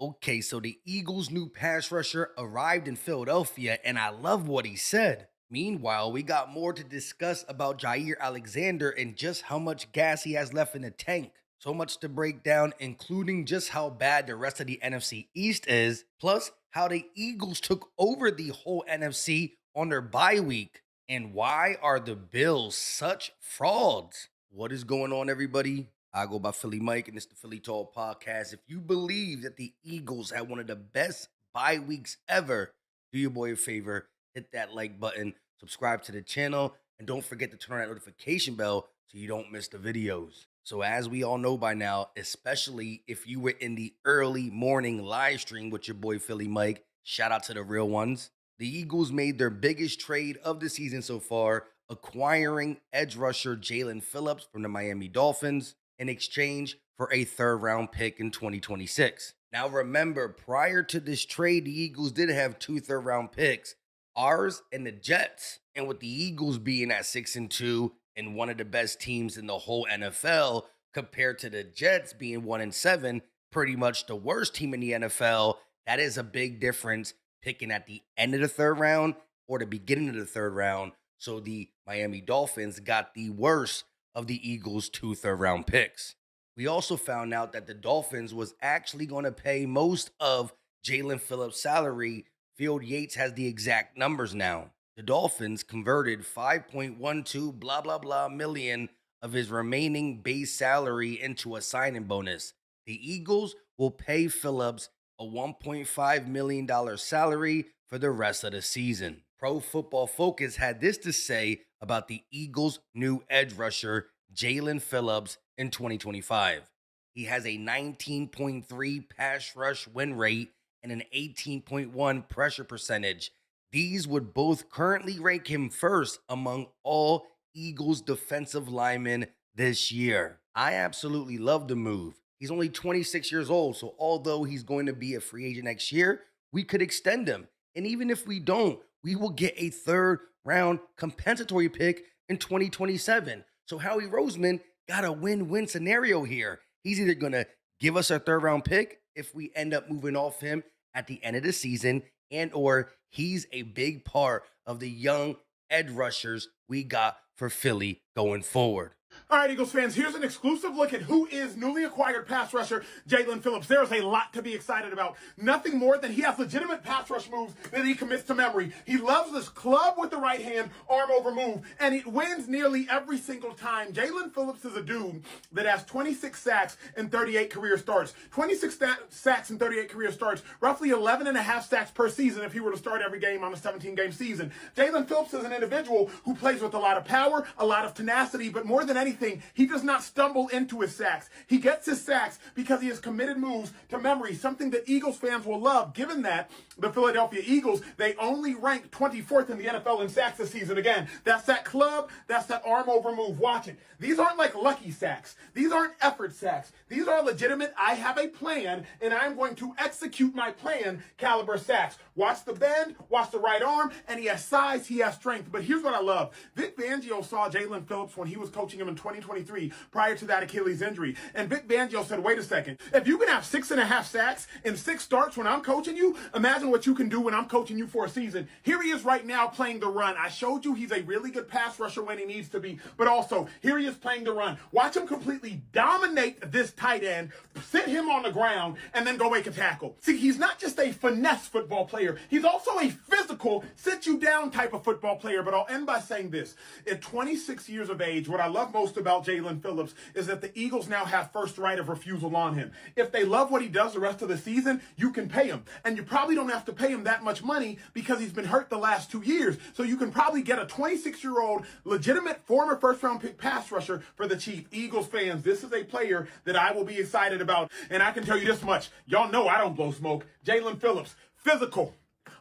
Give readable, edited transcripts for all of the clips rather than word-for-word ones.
Okay, so the Eagles' new pass rusher arrived in Philadelphia, and I love what he said. Meanwhile, we got more to discuss about Jaire Alexander and just how much gas he has left in the tank. So much to break down, including just how bad the rest of the NFC East is, plus how the Eagles took over the whole NFC on their bye week. And why are the Bills such frauds? What is going on, everybody? I go by Philly Mike, and it's the Philly Talk Podcast. If you believe that the Eagles had one of the best bye weeks ever, do your boy a favor, hit that like button, subscribe to the channel, and don't forget to turn on that notification bell so you don't miss the videos. So as we all know by now, especially if you were in the early morning live stream with your boy Philly Mike, shout out to the real ones. The Eagles made their biggest trade of the season so far, acquiring edge rusher Jaelan Phillips from the Miami Dolphins in exchange for a third-round pick in 2026. Now remember, prior to this trade, the Eagles did have two third-round picks, ours and the Jets. And with the Eagles being at 6-2 and one of the best teams in the whole NFL, compared to the Jets being 1-7, pretty much the worst team in the NFL, that is a big difference picking at the end of the third round or the beginning of the third round. So the Miami Dolphins got the worst of the Eagles' two third-round picks. We also found out that the Dolphins was actually going to pay most of Jaelan Phillips' salary. Field Yates has the exact numbers now. The Dolphins converted 5.12 blah blah blah million of his remaining base salary into a signing bonus. The Eagles will pay Phillips a $1.5 million salary for the rest of the season. Pro Football Focus had this to say about the Eagles' new edge rusher, Jaelan Phillips, in 2025. He has a 19.3 pass rush win rate and an 18.1 pressure percentage. These would both currently rank him first among all Eagles defensive linemen this year. I absolutely love the move. He's only 26 years old, so although he's going to be a free agent next year, we could extend him. And even if we don't, we will get a third round compensatory pick in 2027. So Howie Roseman got a win-win scenario here. He's either going to give us a third round pick if we end up moving off him at the end of the season, and or he's a big part of the young edge rushers we got for Philly going forward. All right, Eagles fans, here's an exclusive look at who is newly acquired pass rusher Jaelan Phillips. There's a lot to be excited about. Nothing more than he has legitimate pass rush moves that he commits to memory. He loves this club with the right hand, arm over move, and it wins nearly every single time. Jaelan Phillips is a dude that has 26 sacks and 38 career starts. 26 sacks and 38 career starts, roughly 11 and a half sacks per season if he were to start every game on a 17-game season. Jaelan Phillips is an individual who plays with a lot of power, a lot of tenacity, but more than anything, he does not stumble into his sacks. He gets his sacks because he has committed moves to memory, something that Eagles fans will love, given that the Philadelphia Eagles, they only rank 24th in the NFL in sacks this season. Again, that's that club, that's that arm over move. Watch it. These aren't like lucky sacks. These aren't effort sacks. These are legitimate, I have a plan, and I'm going to execute my plan caliber sacks. Watch the bend, watch the right arm, and he has size, he has strength. But here's what I love. Vic Fangio saw Jaelan Phillips when he was coaching him in 2023 prior to that Achilles injury. And Vic Fangio said, wait a second, if you can have 6.5 sacks and 6 starts when I'm coaching you, imagine what you can do when I'm coaching you for a season. Here he is right now playing the run. I showed you he's a really good pass rusher when he needs to be, but also here he is playing the run. Watch him completely dominate this tight end, sit him on the ground, and then go make a tackle. See, he's not just a finesse football player. He's also a physical, sit you down type of football player. But I'll end by saying this. At 26 years of age, what I love most about Jaelan Phillips is that the Eagles now have first right of refusal on him. If they love what he does the rest of the season, you can pay him. And you probably don't have to pay him that much money because he's been hurt the last 2 years. So you can probably get a 26-year-old legitimate former first-round pick pass rusher for the cheap. Eagles fans, this is a player that I will be excited about. And I can tell you this much. Y'all know I don't blow smoke. Jaelan Phillips, physical,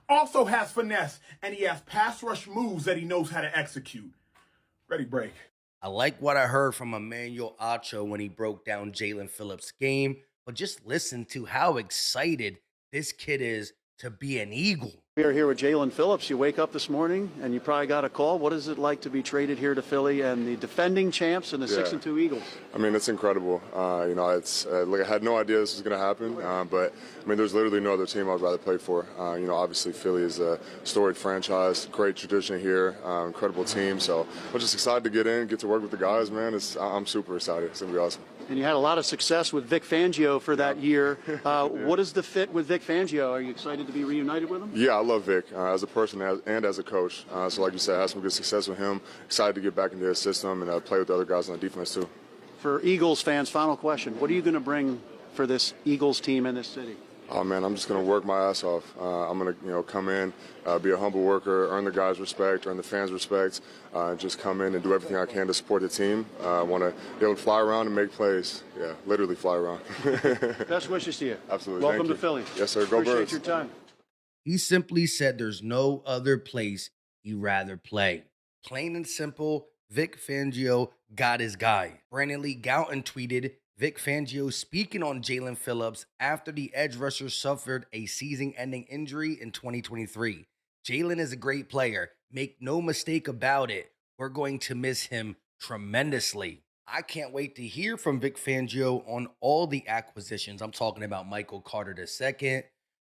also has finesse, and he has pass rush moves that he knows how to execute. Ready, break. I like what I heard from Emmanuel Acho when he broke down Jaelan Phillips' game, but just listen to how excited this kid is to be an Eagle. We are here with Jaelan Phillips. You wake up this morning and you probably got a call. What is it like to be traded here to Philly and the defending champs and the 6-2 Eagles? I mean, it's incredible. It's like I had no idea this was going to happen, but I mean, there's literally no other team I'd rather play for. Obviously Philly is a storied franchise, great tradition here, incredible team. So I'm just excited to get in, get to work with the guys, man. I'm super excited. It's going to be awesome. And you had a lot of success with Vic Fangio for that year. What is the fit with Vic Fangio? Are you excited to be reunited with him? Yeah, I love Vic as a person and as a coach. So like you said, I had some good success with him. Excited to get back into his system and play with the other guys on the defense too. For Eagles fans, final question. What are you going to bring for this Eagles team in this city? Oh man, I'm just gonna work my ass off. I'm gonna, come in, be a humble worker, earn the guys' respect, earn the fans' respect, just come in and do everything I can to support the team. I want to be able to fly around and make plays. Yeah, literally fly around. Best wishes to you. Absolutely. Welcome Thank to Philly. Yes, sir. Go Appreciate Birds. your time. He simply said there's no other place he'd rather play. Plain and simple, Vic Fangio got his guy. Brandon Lee Gouton tweeted, Vic Fangio speaking on Jaelan Phillips after the edge rusher suffered a season-ending injury in 2023. Jaelan is a great player. Make no mistake about it. We're going to miss him tremendously. I can't wait to hear from Vic Fangio on all the acquisitions. I'm talking about Michael Carter II,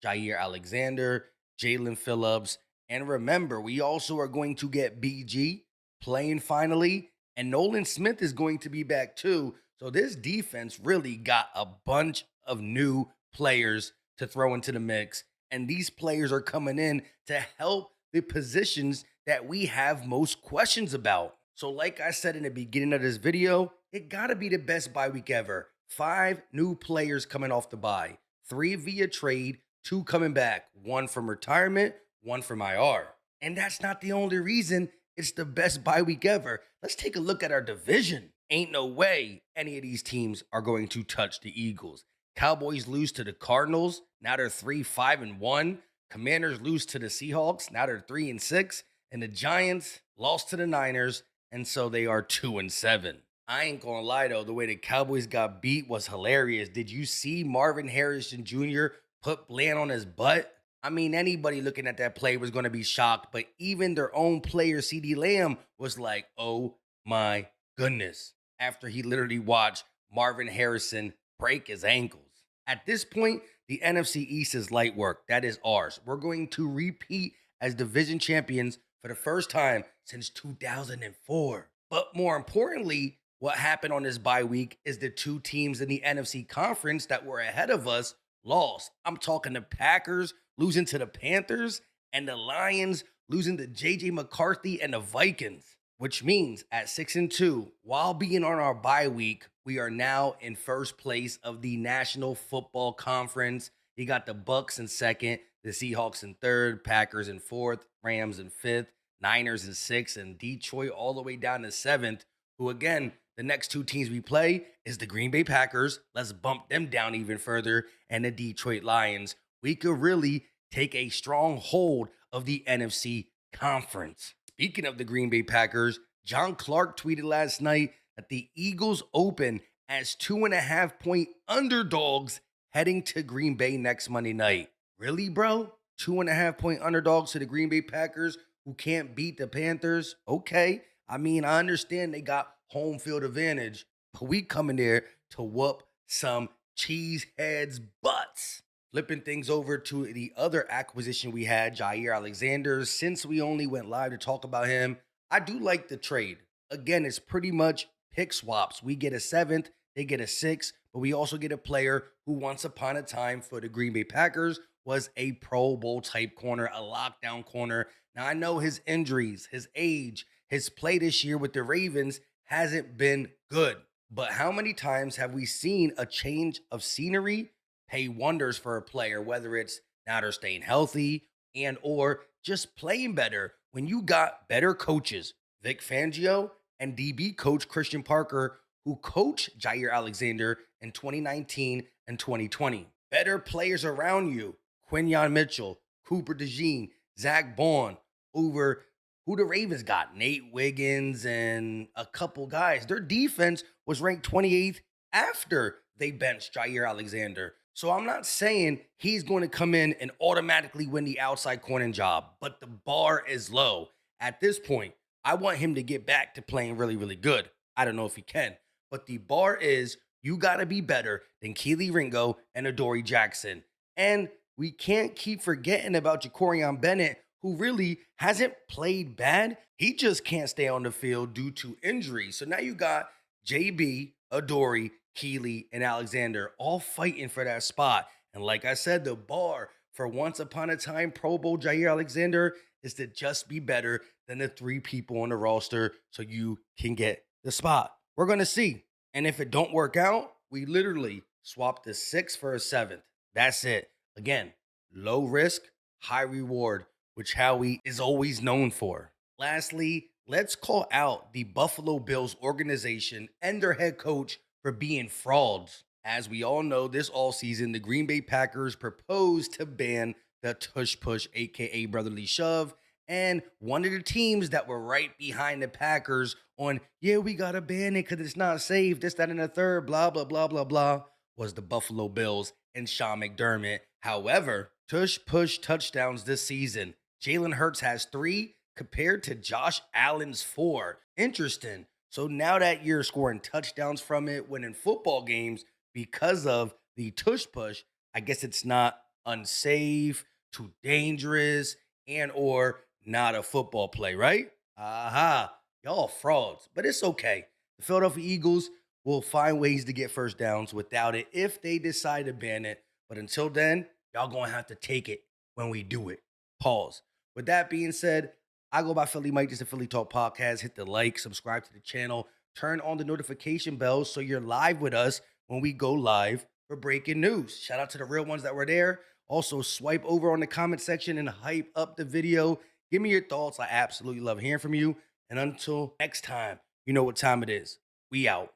Jaire Alexander, Jaelan Phillips. And remember, we also are going to get BG playing finally, and Nolan Smith is going to be back too. So this defense really got a bunch of new players to throw into the mix. And these players are coming in to help the positions that we have most questions about. So like I said in the beginning of this video, it got to be the best bye week ever. 5 new players coming off the bye. 3 via trade, 2 coming back. 1 from retirement, 1 from IR. And that's not the only reason it's the best bye week ever. Let's take a look at our division. Ain't no way any of these teams are going to touch the Eagles. Cowboys lose to the Cardinals. Now they're 3-5-1. Commanders lose to the Seahawks. Now they're 3-6. And the Giants lost to the Niners. And so they are 2-7. I ain't gonna lie though, the way the Cowboys got beat was hilarious. Did you see Marvin Harrison Jr. put Bland on his butt? I mean, anybody looking at that play was going to be shocked, but even their own player, CeeDee Lamb, was like, oh my goodness, after he literally watched Marvin Harrison break his ankles. At this point, the NFC East is light work. That is ours. We're going to repeat as division champions for the first time since 2004. But more importantly, what happened on this bye week is the 2 teams in the NFC conference that were ahead of us lost. I'm talking the Packers losing to the Panthers and the Lions losing to J.J. McCarthy and the Vikings, which means at 6-2, while being on our bye week, we are now in first place of the National Football Conference. You got the Bucks in second, the Seahawks in third, Packers in fourth, Rams in fifth, Niners in sixth, and Detroit all the way down to seventh, who again, the next 2 teams we play is the Green Bay Packers. Let's bump them down even further. And the Detroit Lions. We could really take a strong hold of the NFC Conference. Speaking of the Green Bay Packers, John Clark tweeted last night that the Eagles open as 2.5-point underdogs heading to Green Bay next Monday night. Really, bro? 2.5-point underdogs to the Green Bay Packers who can't beat the Panthers? Okay. I mean, I understand they got home field advantage, but we coming there to whoop some cheeseheads' butts. Flipping things over to the other acquisition we had, Jaire Alexander. Since we only went live to talk about him, I do like the trade. Again, it's pretty much pick swaps. We get a 7th, they get a 6th, but we also get a player who once upon a time for the Green Bay Packers was a Pro Bowl type corner, a lockdown corner. Now, I know his injuries, his age, his play this year with the Ravens hasn't been good. But how many times have we seen a change of scenery pay wonders for a player, whether it's now they're staying healthy and or just playing better when you got better coaches, Vic Fangio and DB coach Christian Parker, who coached Jaire Alexander in 2019 and 2020. Better players around you, Quinyon Mitchell, Cooper DeJean, Zach Bond, over who the Ravens got, Nate Wiggins and a couple guys. Their defense was ranked 28th after they benched Jaire Alexander. So I'm not saying he's going to come in and automatically win the outside corner job, but the bar is low. At this point, I want him to get back to playing really, really good. I don't know if he can, but the bar is you got to be better than Keely Ringo and Adoree Jackson. And we can't keep forgetting about Jacorian Bennett, who really hasn't played bad. He just can't stay on the field due to injury. So now you got JB, Adoree, Keely, and Alexander all fighting for that spot. And like I said, the bar for once upon a time Pro Bowl Jaire Alexander is to just be better than the 3 people on the roster so you can get the spot. We're going to see. And if it don't work out, we literally swap the 6 for a 7th. That's it. Again, low risk, high reward, which Howie is always known for. Lastly, let's call out the Buffalo Bills organization and their head coach for being frauds. As we all know, this offseason, the Green Bay Packers proposed to ban the Tush Push, aka Brotherly Shove, and one of the teams that were right behind the Packers on, yeah, we got to ban it because it's not safe, this, that, and the third, blah, blah, blah, blah, blah, was the Buffalo Bills and Sean McDermott. However, Tush Push touchdowns this season. Jalen Hurts has 3 compared to Josh Allen's 4. Interesting. So now that you're scoring touchdowns from it, winning football games because of the Tush Push, I guess it's not unsafe, too dangerous, and or not a football play, right? Aha. Y'all frauds, but it's okay. The Philadelphia Eagles will find ways to get first downs without it if they decide to ban it. But until then, y'all gonna have to take it when we do it. Pause. With that being said, I go by Philly Mike. This is the Philly Talk Podcast. Hit the like, subscribe to the channel, turn on the notification bell so you're live with us when we go live for breaking news. Shout out to the real ones that were there. Also, swipe over on the comment section and hype up the video. Give me your thoughts. I absolutely love hearing from you. And until next time, you know what time it is. We out.